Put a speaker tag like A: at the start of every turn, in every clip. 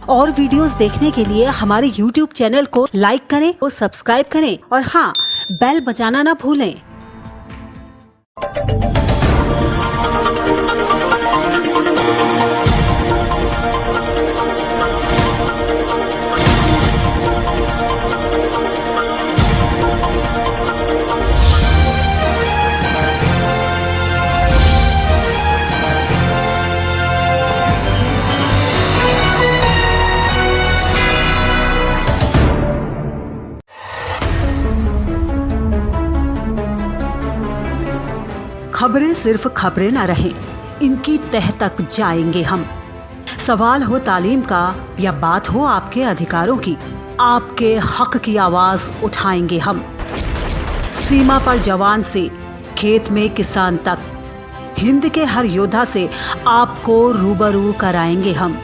A: और वीडियोस देखने के लिए हमारे YouTube चैनल को लाइक करें और सब्सक्राइब करें और हाँ, बेल बजाना ना भूलें। खबरें सिर्फ खबरें न रहें, इनकी तह तक जाएंगे हम। सवाल हो तालीम का या बात हो आपके अधिकारों की, आपके हक की आवाज उठाएंगे हम। सीमा पर जवान से खेत में किसान तक, हिंद के हर योद्धा से आपको रूबरू कराएंगे हम।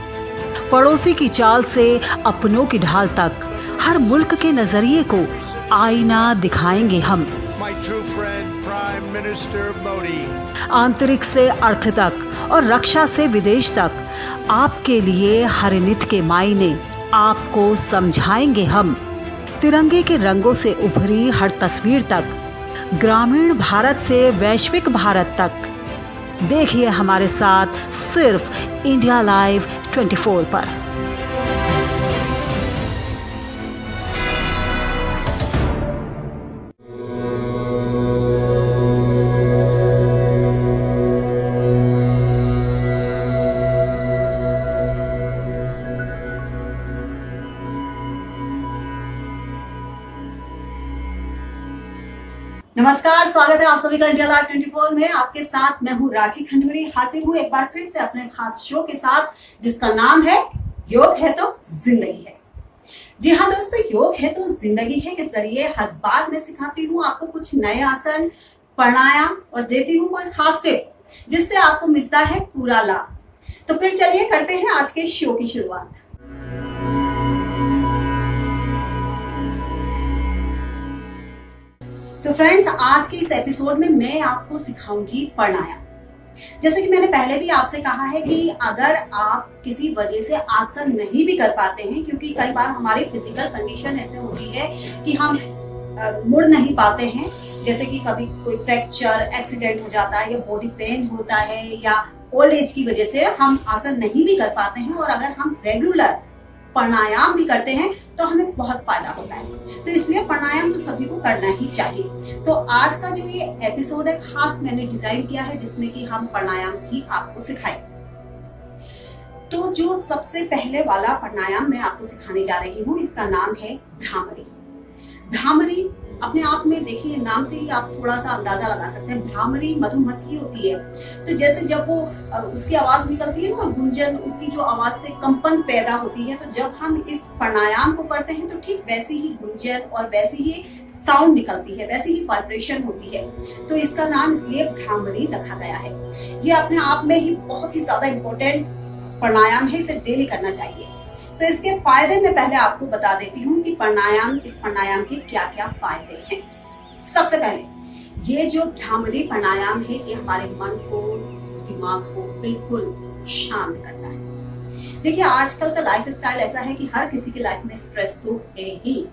A: पड़ोसी की चाल से अपनों की ढाल तक, हर मुल्क के नजरिए को आईना दिखाएंगे हम।
B: My true friend, Prime Minister Modi.
A: आंतरिक से अर्थ तक और रक्षा से विदेश तक, आपके लिए हर नित के मायने आपको समझाएंगे हम। तिरंगे के रंगों से उभरी हर तस्वीर तक, ग्रामीण भारत से वैश्विक भारत तक, देखिए हमारे साथ सिर्फ इंडिया लाइव 24 पर।
C: नमस्कार, स्वागत है आप सभी का इंडिया लाइव 24 में। आपके साथ मैं हूँ राखी खंडूरी, हाजिर हूँ एक बार फिर से अपने खास शो के साथ, जिसका नाम है योग है तो जिंदगी है। जी हाँ दोस्तों, योग है तो जिंदगी है के जरिए हर बार मैं सिखाती हूँ आपको कुछ नए आसन, प्राणायाम और देती हूँ कोई खास टिप, जिससे आपको मिलता है पूरा लाभ। तो फिर चलिए करते हैं आज के शो की शुरुआत। तो फ्रेंड्स, आज के इस एपिसोड में मैं आपको सिखाऊंगी प्राणायाम। जैसे कि मैंने पहले भी आपसे कहा है कि अगर आप किसी वजह से आसन नहीं भी कर पाते हैं, क्योंकि कई बार हमारी फिजिकल कंडीशन ऐसे होती है कि हम मुड़ नहीं पाते हैं, जैसे कि कभी कोई फ्रैक्चर, एक्सीडेंट हो जाता है या बॉडी पेन होता है या ओल्ड एज की वजह से हम आसन नहीं भी कर पाते हैं, और अगर हम रेगुलर प्राणायाम भी करते हैं तो हमें बहुत फायदा होता है। तो इसलिए प्राणायाम तो सभी को करना ही चाहिए। तो आज का जो ये एपिसोड है, खास मैंने डिजाइन किया है जिसमें कि हम प्राणायाम ही आपको सिखाएं। तो जो सबसे पहले वाला प्राणायाम मैं आपको सिखाने जा रही हूँ, इसका नाम है भ्रामरी। भ्रामरी अपने आप में देखिए, नाम से ही आप थोड़ा सा अंदाजा लगा सकते हैं। भ्रामरी मधुमक्खी होती है, तो जैसे जब वो उसकी आवाज निकलती है ना, गुंजन, उसकी जो आवाज से कंपन पैदा होती है, तो जब हम इस प्राणायाम को करते हैं तो ठीक वैसी ही गुंजन और वैसी ही साउंड निकलती है, वैसी ही वाइब्रेशन होती है। तो इसका नाम इसलिए भ्रामरी रखा गया है। ये अपने आप में ही बहुत ही ज्यादा इंपॉर्टेंट प्राणायाम है, इसे डेली करना चाहिए। तो इसके फायदे मैं पहले आपको बता देती हूँ कि इस प्राणायाम के क्या क्या फायदे हैं। सबसे पहले, ये जो भ्रामरी प्राणायाम है, ये हमारे मन को, दिमाग को बिल्कुल शांत करता है। देखिए, आजकल का लाइफ स्टाइल ऐसा है कि हर किसी की लाइफ में स्ट्रेस तो है ही,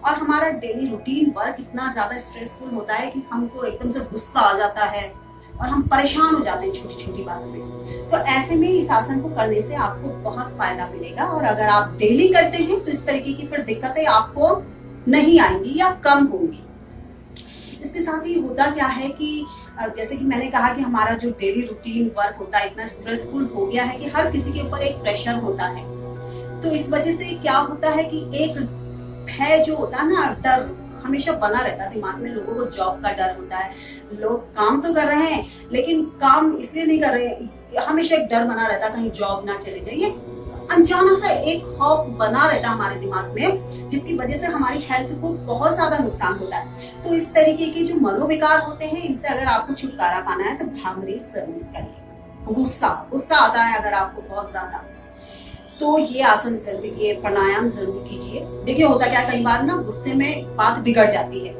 C: और हमारा डेली रूटीन वर्क इतना ज्यादा स्ट्रेसफुल होता है कि हमको एकदम से गुस्सा आ जाता है और हम परेशान हो जाते हैं छोटी छोटी बातों में। तो ऐसे में इस आसन को करने से आपको बहुत फायदा मिलेगा, और अगर आप डेली करते हैं तो इस तरीके की फिर दिक्कतें आपको नहीं आएंगी या कम होंगी। इसके साथ ही होता क्या है कि जैसे कि मैंने कहा कि हमारा जो डेली रूटीन वर्क होता है इतना स्ट्रेसफुल हो गया है कि हर किसी के ऊपर एक प्रेशर होता है। तो इस वजह से क्या होता है कि एक भय जो होता है ना, डर हमेशा बना रहता है दिमाग में। लोगों को जॉब का डर होता है, लोग काम तो कर रहे हैं लेकिन काम इसलिए नहीं कर रहे, हमेशा एक डर बना रहता है कहीं जॉब ना चले जाए। ये अनजाना सा एक खौफ बना रहता है हमारे दिमाग में, जिसकी वजह से हमारी हेल्थ को बहुत ज्यादा नुकसान होता है। तो इस तरीके के जो मनोविकार होते हैं, इनसे अगर आपको छुटकारा पाना है तो भ्रामरी जरूर करिए। गुस्सा आता है अगर आपको बहुत ज्यादा, तो ये आसन जरूर, ये प्राणायाम जरूर कीजिए। देखिए, होता क्या, कई बार ना गुस्से में बात बिगड़ जाती है,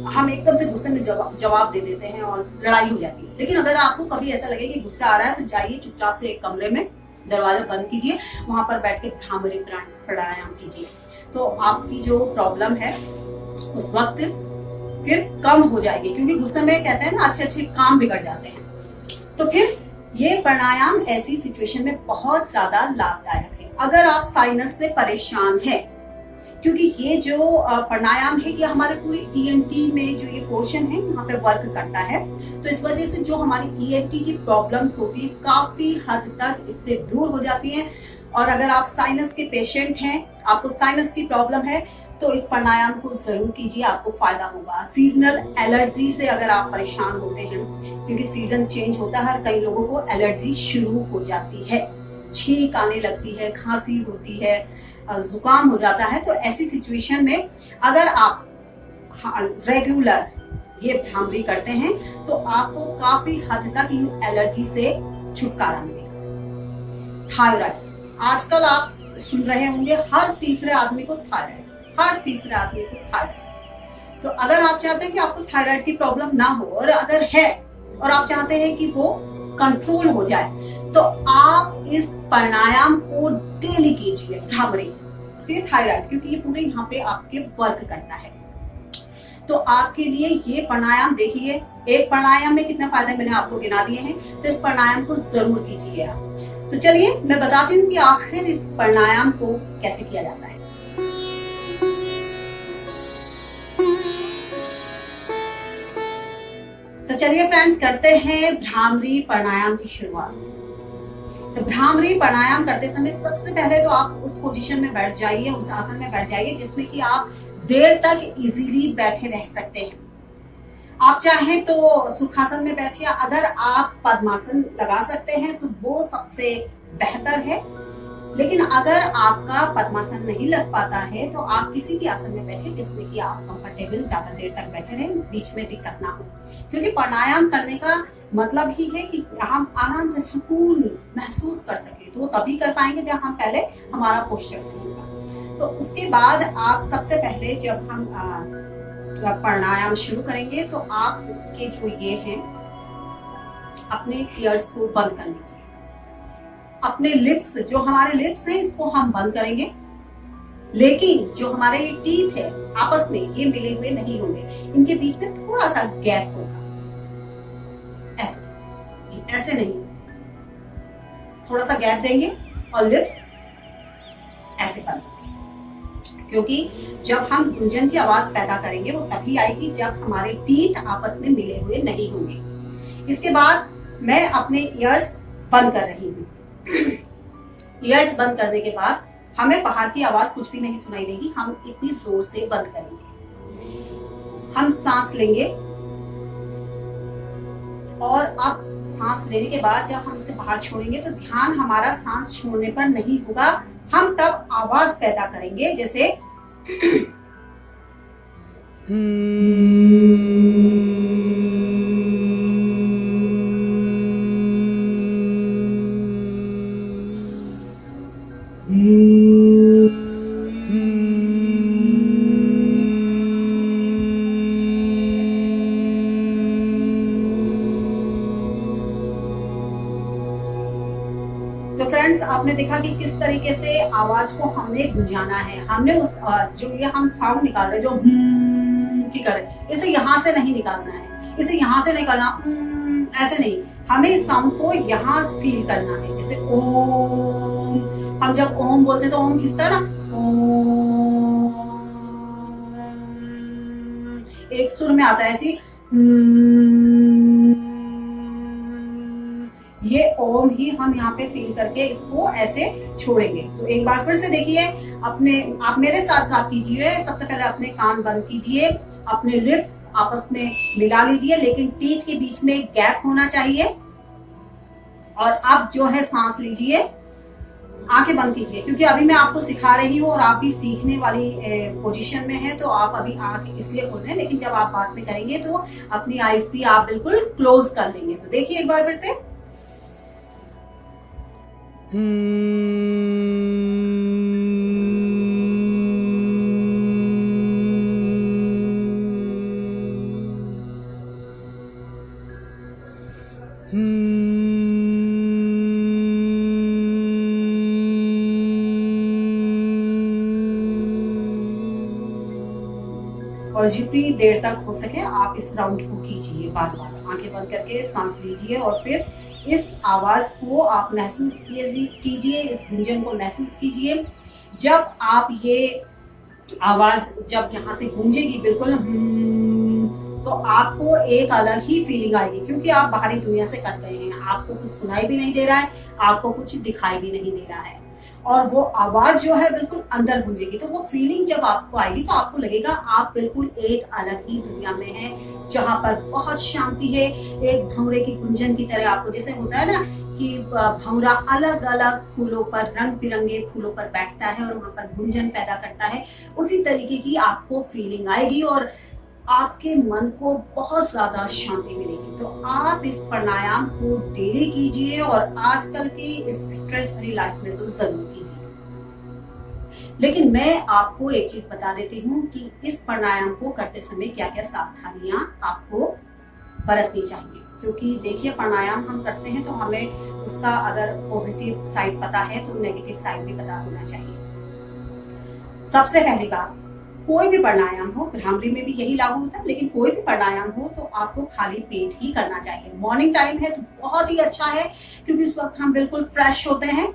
C: हम एकदम से गुस्से में जवाब दे देते हैं और लड़ाई हो जाती है। लेकिन अगर आपको कभी ऐसा लगे कि गुस्सा आ रहा है, तो जाइए चुपचाप से एक कमरे में दरवाजा बंद कीजिए, वहां पर बैठ के भ्रामरी प्राणायाम कीजिए, तो आपकी जो प्रॉब्लम है उस वक्त फिर कम हो जाएगी, क्योंकि गुस्से में कहते हैं ना अच्छे अच्छे काम बिगड़ जाते हैं। तो फिर ये प्राणायाम ऐसी सिचुएशन में बहुत ज्यादा लाभदायक है। अगर आप साइनस से परेशान हैं, क्योंकि ये जो प्राणायाम है ये हमारे पूरे ईएनटी में जो ये पोर्शन है यहाँ पे वर्क करता है, तो इस वजह से जो हमारी ईएनटी की प्रॉब्लम्स होती है काफी हद तक इससे दूर हो जाती हैं। और अगर आप साइनस के पेशेंट हैं, आपको साइनस की प्रॉब्लम है, तो इस प्राणायाम को जरूर कीजिए, आपको फायदा होगा। सीजनल एलर्जी से अगर आप परेशान होते हैं, क्योंकि सीजन चेंज होता है, हर कई लोगों को एलर्जी शुरू हो जाती है, छींक आने लगती है, खांसी होती है, जुकाम हो जाता है, तो ऐसी सिचुएशन में अगर आप रेगुलर ये भ्रामरी करते हैं तो आपको काफी हद तक इन एलर्जी से छुटकारा मिलेगा। थायराइड, आजकल आप सुन रहे होंगे हर तीसरे आदमी को थायराइड, हर तीसरे आदमी को थायराइड। तो अगर आप चाहते हैं कि आपको थायराइड की प्रॉब्लम ना हो, और अगर है और आप चाहते हैं कि वो कंट्रोल हो जाए, तो आप इस प्राणायाम को डेली कीजिए, भ्रामरी, थायराइड, क्योंकि ये पूरे यहाँ पे आपके वर्क करता है। तो आपके लिए ये प्राणायाम देखिए, एक प्राणायाम में कितने फायदे मैंने आपको गिना दिए हैं, तो इस प्राणायाम को जरूर कीजिए आप। तो चलिए मैं बताती हूँ कि आखिर इस प्राणायाम को कैसे किया जाता है। तो चलिए फ्रेंड्स, करते हैं भ्रामरी प्राणायाम की शुरुआत। तो भ्रामरी प्राणायाम करते समय सबसे पहले तो आप उस पोजीशन में बैठ जाइए, उस आसन में बैठ जाइए जिसमें कि आप देर तक इजीली बैठे रह सकते हैं। आप चाहें तो सुखासन में बैठिए, अगर आप पद्मासन लगा सकते हैं तो वो सबसे बेहतर है। लेकिन अगर आपका पद्मासन नहीं लग पाता है तो आप किसी भी आसन में बैठिए जिसमें कि आप कंफर्टेबल ज्यादा देर तक बैठे रहें, बीच में दिक्कत ना हो। क्योंकि प्राणायाम करने का मतलब ही है कि हम आराम से सुकून महसूस कर सकें, तो वो तभी कर पाएंगे जब हम पहले हमारा पोस्चर सही होगा। तो उसके बाद आप सबसे पहले जब हम प्राणायाम शुरू करेंगे तो आपके जो ये हैं अपने ईयर्स को बंद कर लीजिए, अपने लिप्स, जो हमारे लिप्स हैं इसको हम बंद करेंगे, लेकिन जो हमारे ये टीथ है आपस में ये मिले हुए नहीं होंगे, इनके बीच में थोड़ा सा गैप होगा, ऐसे ऐसे नहीं, थोड़ा सा गैप देंगे और लिप्स ऐसे बंद होंगे। क्योंकि जब हम गुंजन की आवाज पैदा करेंगे वो तभी आएगी जब हमारे टीथ आपस में मिले हुए नहीं होंगे। इसके बाद मैं अपने ईयर्स बंद कर रही हूँ। ईयर्स बंद करने के बाद हमें बाहर की आवाज कुछ भी नहीं सुनाई देगी, हम इतनी जोर से बंद करेंगे। हम सांस लेंगे और अब सांस लेने के बाद जब हम इसे बाहर छोड़ेंगे तो ध्यान हमारा सांस छोड़ने पर नहीं होगा, हम तब आवाज पैदा करेंगे जैसे तो फ्रेंड्स, आपने देखा कि किस तरीके से आवाज को हमने गुंजाना है। हमने उस जो ये हम साउंड निकाल रहे हैं, जो की कर रहे हैं, इसे यहाँ से नहीं निकालना है, इसे यहाँ से नहीं करना, ऐसे नहीं, हमें इस साउंड को यहाँ फील करना है। जैसे ओम, हम जब ओम बोलते हैं तो ओम खिसता है ना, एक सुर में आता है, ऐसी ये ओम ही हम यहाँ पे फील करके इसको ऐसे छोड़ेंगे। तो एक बार फिर से देखिए, आप मेरे साथ साथ कीजिए। सबसे पहले अपने कान बंद कीजिए, अपने लिप्स आपस में मिला लीजिए, लेकिन टीथ के बीच में गैप होना चाहिए। और अब जो है सांस लीजिए, आंखें बंद कीजिए, क्योंकि अभी मैं आपको सिखा रही हूँ और आप भी सीखने वाली पोजीशन में है, तो आप अभी आंख इसलिए खोल रहे हैं, लेकिन जब आप बाद में करेंगे तो अपनी आईज भी आप बिल्कुल क्लोज कर लेंगे। तो देखिए एक बार फिर से, और जितनी देर तक हो सके आप इस राउंड को कीजिए, बार बार आंखें बंद करके सांस लीजिए और फिर इस आवाज को आप महसूस कीजिए, इस गुंजन को महसूस कीजिए। जब आप ये आवाज जब यहाँ से गूंजेगी बिल्कुल तो आपको एक अलग ही फीलिंग आएगी, क्योंकि आप बाहरी दुनिया से कट गए हैं, आपको कुछ सुनाई भी नहीं दे रहा है, आपको कुछ दिखाई भी नहीं दे रहा है, और वो आवाज जो है बिल्कुल अंदर गूंजेगी। तो वो फीलिंग जब आपको आएगी तो आपको लगेगा आप बिल्कुल एक अलग ही दुनिया में हैं, जहाँ पर बहुत शांति है। एक भंवरे की गुंजन की तरह आपको जैसे होता है ना कि भंवरा अलग अलग फूलों पर, रंग बिरंगे फूलों पर बैठता है और वहां पर गुंजन पैदा करता है, उसी तरीके की आपको फीलिंग आएगी और आपके मन को बहुत ज्यादा शांति मिलेगी। तो आप इस प्राणायाम को डेली कीजिए और आजकल की इस स्ट्रेस भरी लाइफ में तो जरूर कीजिए। लेकिन मैं आपको एक चीज बता देती हूँ कि इस प्राणायाम को करते समय क्या क्या सावधानियां आपको बरतनी चाहिए, क्योंकि देखिए प्राणायाम हम करते हैं तो हमें उसका अगर पॉजिटिव साइड पता है तो नेगेटिव साइड भी पता होना चाहिए। सबसे पहली बात, कोई भी प्राणायाम हो, भ्रामरी में भी यही लागू होता है, लेकिन कोई भी प्राणायाम हो तो आपको खाली पेट ही करना चाहिए। मॉर्निंग टाइम है तो बहुत ही अच्छा है, क्योंकि उस वक्त हम बिल्कुल फ्रेश होते हैं।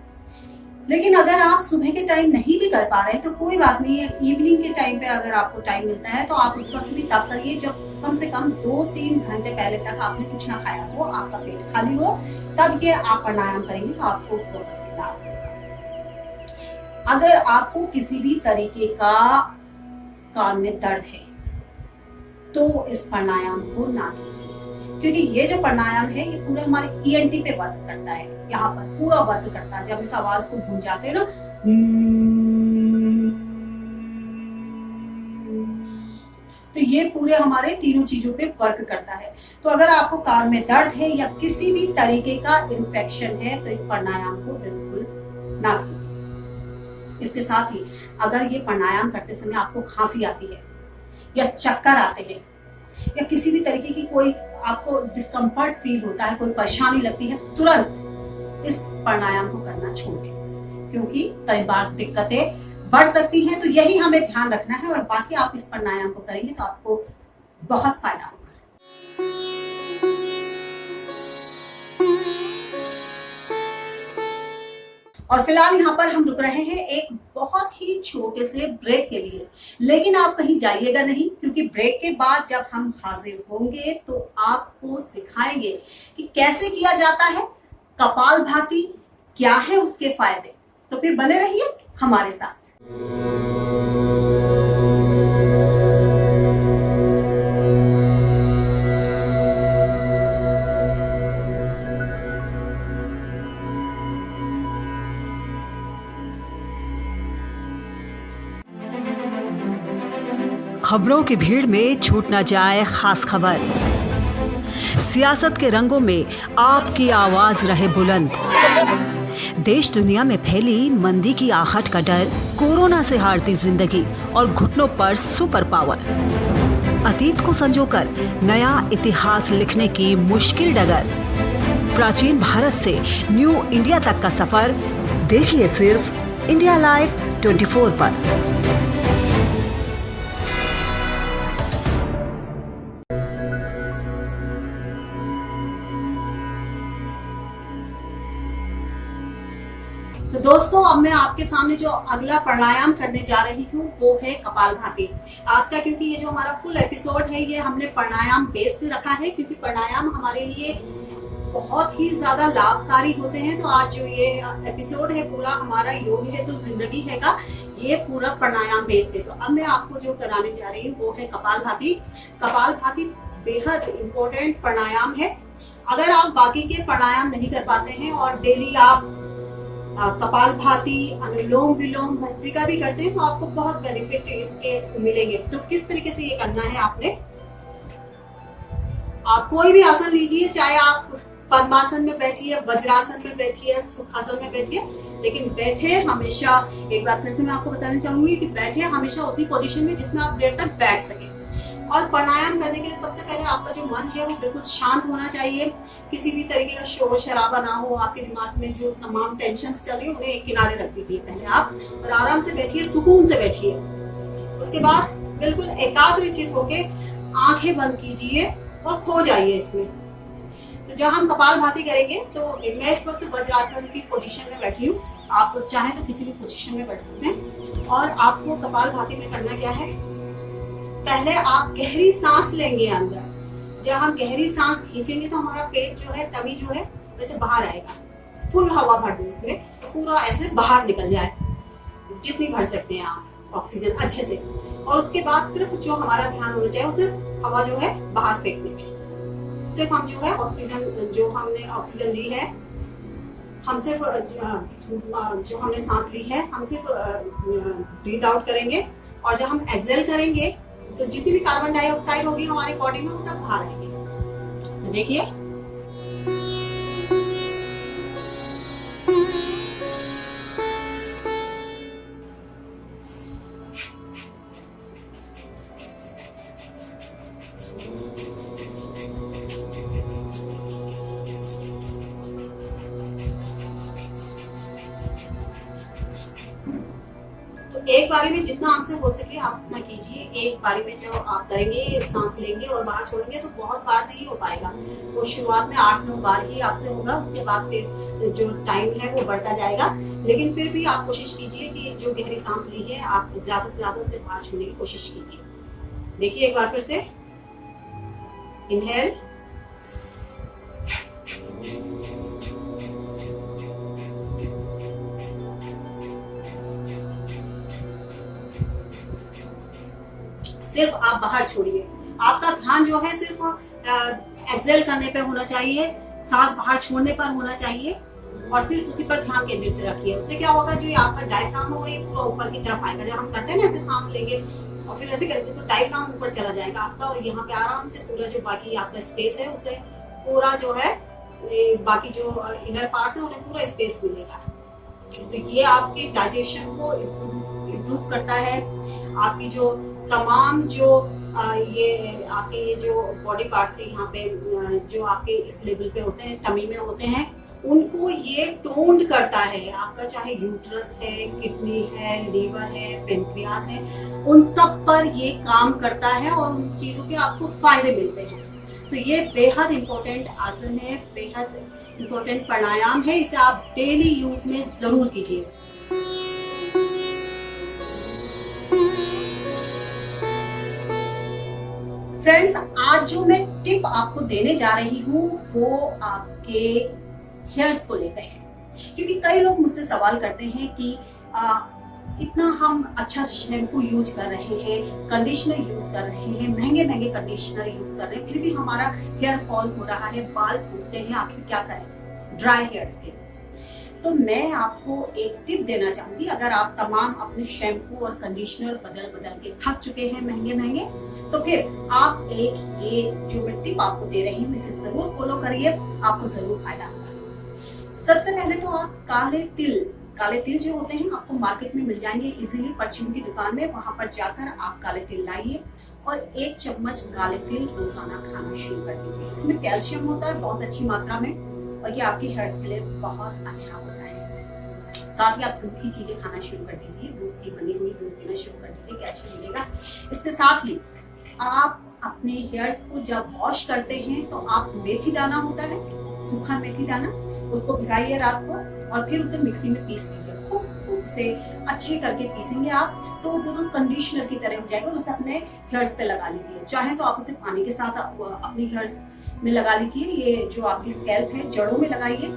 C: लेकिन अगर आप सुबह के टाइम नहीं भी कर पा रहे हैं तो कोई बात नहीं है, इवनिंग के टाइम पे अगर आपको टाइम मिलता है तो आप उस वक्त भी तब करिए जब कम से कम 2-3 घंटे पहले तक आपने कुछ ना खाया हो, आपका पेट खाली हो, तब ये आप प्राणायाम करेंगे तो आपको बहुत लाभ होगा। अगर आपको किसी भी तरीके का कान में दर्द है तो इस प्राणायाम को ना कीजिए, क्योंकि ये जो प्राणायाम है ये पूरा हमारे ईएनटी पे वर्क करता है, यहाँ पर पूरा वर्क करता है। जब इस आवाज को गूंजाते हैं ना तो ये पूरे हमारे तीनों चीजों पे वर्क करता है। तो अगर आपको कान में दर्द है या किसी भी तरीके का इन्फेक्शन है तो इस प्राणायाम को बिल्कुल ना कीजिए। इसके साथ ही अगर ये प्राणायाम करते समय आपको खांसी आती है या चक्कर आते हैं या किसी भी तरीके की कोई आपको डिस्कम्फर्ट फील होता है, कोई परेशानी लगती है, तो तुरंत इस प्राणायाम को करना छोड़ दें, क्योंकि कई बार दिक्कतें बढ़ सकती हैं। तो यही हमें ध्यान रखना है और बाकी आप इस प्राणायाम को करेंगे तो आपको बहुत फायदा होगा। और फिलहाल यहाँ पर हम रुक रहे हैं एक बहुत ही छोटे से ब्रेक के लिए, लेकिन आप कहीं जाइएगा नहीं, क्योंकि ब्रेक के बाद जब हम हाजिर होंगे तो आपको सिखाएंगे कि कैसे किया जाता है कपालभाति, क्या है उसके फायदे। तो फिर बने रहिए हमारे साथ।
A: खबरों की भीड़ में छूट न जाए खास खबर। सियासत के रंगों में आपकी आवाज रहे बुलंद। देश दुनिया में फैली मंदी की आहट का डर, कोरोना से हारती जिंदगी और घुटनों पर सुपर पावर। अतीत को संजोकर नया इतिहास लिखने की मुश्किल डगर। प्राचीन भारत से न्यू इंडिया तक का सफर देखिए सिर्फ इंडिया लाइव 24 पर।
C: तो दोस्तों, अब मैं आपके सामने जो अगला प्राणायाम करने जा रही हूँ वो है कपालभाति। आज का क्योंकि ये जो हमारा फुल एपिसोड है ये हमने प्राणायाम बेस्ड रखा है, क्योंकि प्राणायाम हमारे लिए बहुत ही ज्यादा लाभकारी होते हैं। तो आज जो ये एपिसोड है पूरा हमारा योग है तो जिंदगी है का ये पूरा प्राणायाम बेस्ड है। तो अब मैं आपको जो कराने जा रही हूँ वो है कपालभाति। कपालभाति बेहद इंपॉर्टेंट प्राणायाम है। अगर आप बाकी के प्राणायाम नहीं कर पाते हैं और डेली आप कपालभाति, अनुलोम विलोम, भस्त्रिका भी करते हैं तो आपको बहुत बेनिफिट इसके मिलेंगे। तो किस तरीके से ये करना है आपने, आप कोई भी आसन लीजिए, चाहे आप पद्मासन में बैठिए, वज्रासन में बैठिए, सुखासन में बैठिए, लेकिन बैठे हमेशा, एक बार फिर से मैं आपको बताना चाहूंगी कि बैठे हमेशा उसी पोजीशन में जिसमें आप देर तक बैठ सके। और प्राणायाम करने के लिए सबसे पहले आपका जो मन है वो बिल्कुल शांत होना चाहिए। किसी भी तरीके का शोर शराबा ना हो। आपके दिमाग में जो तमाम टेंशन चल रही है उन्हें एक किनारे रख दीजिए पहले आप, और आराम से बैठिए, सुकून से बैठिए। उसके बाद बिल्कुल एकाग्रचित होके आंखें बंद कीजिए और खो जाइए इसमें। तो जब हम कपालभाति करेंगे तो मैं इस वक्त वज्रासन की पोजीशन में बैठी हूँ, आप चाहें तो किसी भी पोजीशन में बैठ सकते हैं। और आपको कपालभाति में करना क्या है, पहले आप गहरी सांस लेंगे अंदर। जब हम गहरी सांस खींचेंगे तो हमारा पेट जो है, टमी जो है वैसे बाहर आएगा। फुल हवा भर दें इसमें, तो पूरा ऐसे बाहर निकल जाए, जितनी भर सकते हैं आप ऑक्सीजन अच्छे से। और उसके बाद सिर्फ जो हमारा ध्यान होना चाहिए वो सिर्फ हवा जो है बाहर फेंकने में। सिर्फ हम जो है ऑक्सीजन, जो हमने ऑक्सीजन ली है, हम सिर्फ जो हमने सांस ली है हम सिर्फ ब्रीथ आउट करेंगे। और जब हम एक्सेल करेंगे तो जितनी भी कार्बन डाइऑक्साइड होगी हमारी बॉडी में वो सब बाहर आएंगे। तो देखिए, एक बारी में जितना आपसे हो सके आप उतना कीजिए। एक बारी में जो आप करेंगे, सांस लेंगे और बाहर छोड़ेंगे तो बहुत बार नहीं हो पाएगा। तो शुरुआत में 8-9 बार ही आपसे होगा, उसके बाद फिर जो टाइम है वो बढ़ता जाएगा। लेकिन फिर भी आप कोशिश कीजिए कि जो गहरी सांस ली है आप ज्यादा से ज्यादा उसे बाहर छोड़ने की कोशिश कीजिए। देखिए एक बार फिर से, इनहेल, सिर्फ आप बाहर छोड़िए। आपका ध्यान जो है सिर्फ एक्सेल करने पे होना चाहिए, सांस बाहर छोड़ने पर होना चाहिए और सिर्फ उसी पर ध्यान केंद्रित रखिए। उससे क्या होगा, जो आपका डायफ्राम होगा ये पूरा ऊपर की तरफ आएगा। जब हम करते हैं ना ऐसे सांस लेंगे और फिर ऐसे करेंगे तो डायफ्राम ऊपर चला जाएगा आपका, और यहाँ पे आराम से पूरा जो बाकी आपका स्पेस है उसे पूरा जो है बाकी जो इनर पार्ट है उन्हें पूरा स्पेस मिलेगा। तो ये आपके डाइजेशन को इम्प्रूव करता है। आपकी जो तमाम जो ये आपके ये जो बॉडी पार्ट्स है यहाँ पे जो आपके इस लेवल पे होते हैं, टमी में होते हैं, उनको ये टोन्ड करता है। आपका चाहे यूट्रस है, किडनी है, लीवर है, पेनक्रियास है, उन सब पर ये काम करता है और उन चीजों के आपको फायदे मिलते हैं। तो ये बेहद इंपॉर्टेंट आसन है, बेहद इंपॉर्टेंट प्राणायाम है। इसे आप डेली यूज में जरूर कीजिए। फ्रेंड्स, आज जो मैं टिप आपको देने जा रही हूँ वो आपके हेयर्स को लेकर है, क्योंकि कई लोग मुझसे सवाल करते हैं कि इतना हम अच्छा शैम्पू यूज कर रहे हैं, कंडीशनर यूज कर रहे हैं, महंगे महंगे कंडीशनर यूज कर रहे हैं, फिर भी हमारा हेयर फॉल हो रहा है, बाल टूटते हैं, आखिर क्या करें ड्राई हेयर्स के। तो मैं आपको एक टिप देना चाहूंगी। अगर आप तमाम अपने शैम्पू और कंडीशनर बदल बदल के थक चुके हैं महंगे महंगे, तो फिर आप एक ये जो मैं टिप आपको दे रही हूँ इसे जरूर फॉलो करिए, आपको जरूर फायदा होगा। सबसे पहले तो आप काले तिल जो होते हैं आपको मार्केट में मिल जाएंगे इजीली, परचून की दुकान में, वहां पर जाकर आप काले तिल लाइए और 1 चम्मच काले तिल रोजाना खाना शुरू कर दीजिए। इसमें कैल्शियम होता है बहुत अच्छी मात्रा में और ये आपके हेयर्स के लिए बहुत अच्छा होता है। साथ ही आप दूध की चीजें खाना शुरू कर दीजिए, दूध से बनी हुई दूध पीना शुरू कर दीजिए, कैल्शियम मिलेगा। इसके साथ ही आप अपने हेयर्स को जब वॉश करते हैं तो आप मेथी दाना होता है, सूखा मेथी दाना, उसको भिगाइए रात को और फिर उसे मिक्सी में पीस लीजिए। उसे अच्छे करके पीसेंगे आप तो वो बिल्कुल कंडीशनर की तरह हो जाएगा और उसे अपने हेयर्स पे लगा लीजिए। चाहे तो आप उसे पानी के साथ अपने हेयर्स में लगा लीजिए, ये जो आपकी स्कैल्प है जड़ों में लगाइए,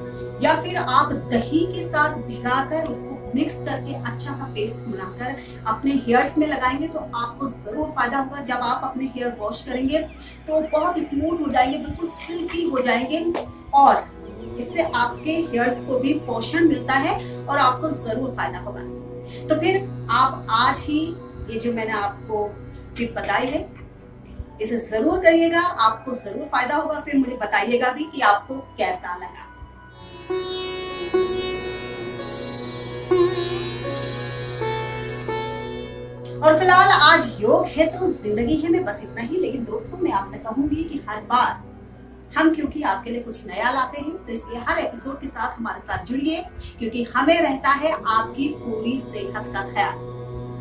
C: या फिर आप दही के साथ भिगाकर उसको मिक्स करके अच्छा सा पेस्ट बनाकर अपने हेयर्स में लगाएंगे तो आपको जरूर फायदा होगा। जब आप अपने हेयर वॉश करेंगे तो बहुत स्मूथ हो जाएंगे, बिल्कुल सिल्की हो जाएंगे और इससे आपके हेयर्स को भी पोषण मिलता है और आपको जरूर फायदा होगा। तो फिर आप आज ही ये जो मैंने आपको टिप बताई है इसे जरूर करिएगा, आपको जरूर फायदा होगा। फिर मुझे बताइएगा भी कि आपको कैसा लगा। और फिलहाल आज योग है तो जिंदगी है में बस इतना ही। लेकिन दोस्तों मैं आपसे कहूंगी कि हर बार हम क्योंकि आपके लिए कुछ नया लाते हैं तो इसलिए हर एपिसोड के साथ हमारे साथ जुड़िए, क्योंकि हमें रहता है आपकी पूरी सेहत का ख्याल।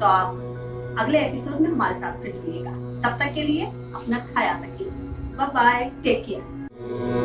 C: तो आप अगले एपिसोड में हमारे साथ फिर जुड़िएगा। तब तक के लिए अपना ख्याल रखिए। Bye bye, take care.